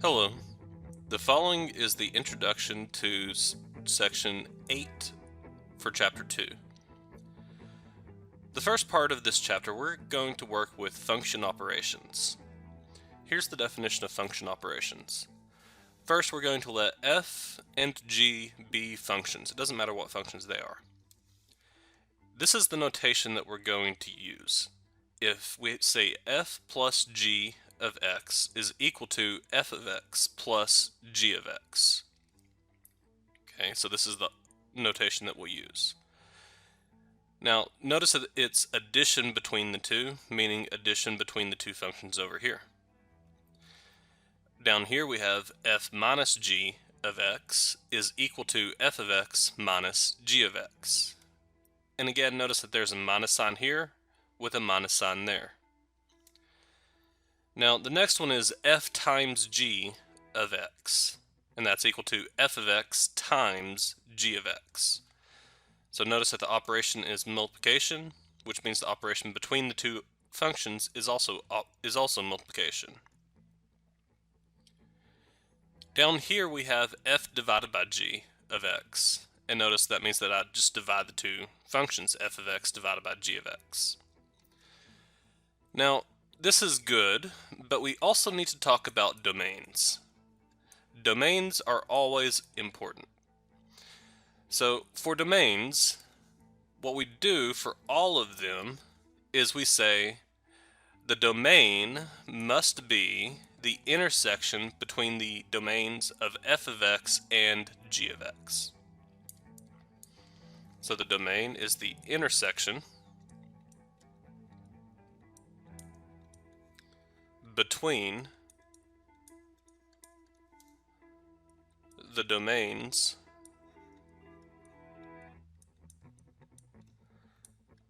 Hello. The following is the introduction to section 8 for chapter 2. The first part of this chapter, we're going to work with function operations. Here's the definition of function operations. First, we're going to let f and g be functions. It doesn't matter what functions they are. This is the notation that we're going to use. If we say f plus g of x is equal to f of x plus g of x. Okay, so this is the notation that we'll use. Now, notice that it's addition between the two, meaning addition between the two functions over here. Down here we have f minus g of x is equal to f of x minus g of x. And again, notice that there's a minus sign here with a minus sign there. Now, the next one is f times g of x, and that's equal to f of x times g of x. So notice that the operation is multiplication, which means the operation between the two functions is also multiplication. Down here we have f divided by g of x, and notice that means that I just divide the two functions, f of x divided by g of x. Now, this is good, but we also need to talk about domains. Domains are always important. So for domains, what we do for all of them is we say the domain must be the intersection between the domains of f of x and g of x. So the domain is the intersection between the domains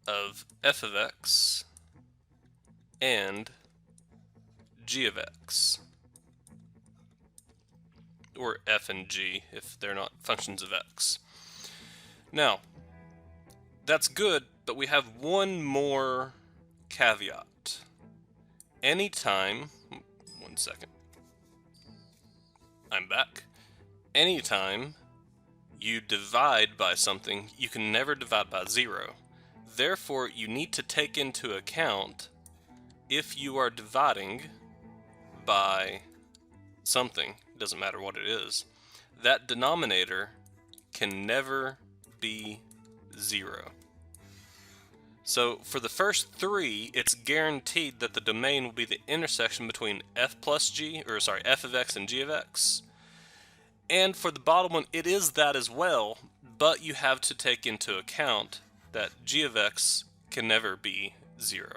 of f of x and g of x, or f and g if they're not functions of x. Now, that's good, but we have one more caveat. Anytime, one second, I'm back. Anytime you divide by something, you can never divide by 0. Therefore, you need to take into account if you are dividing by something, doesn't matter what it is, that denominator can never be 0. So for the first three, it's guaranteed that the domain will be the intersection between f of x and g of x. And for the bottom one, it is that as well, but you have to take into account that g of x can never be 0.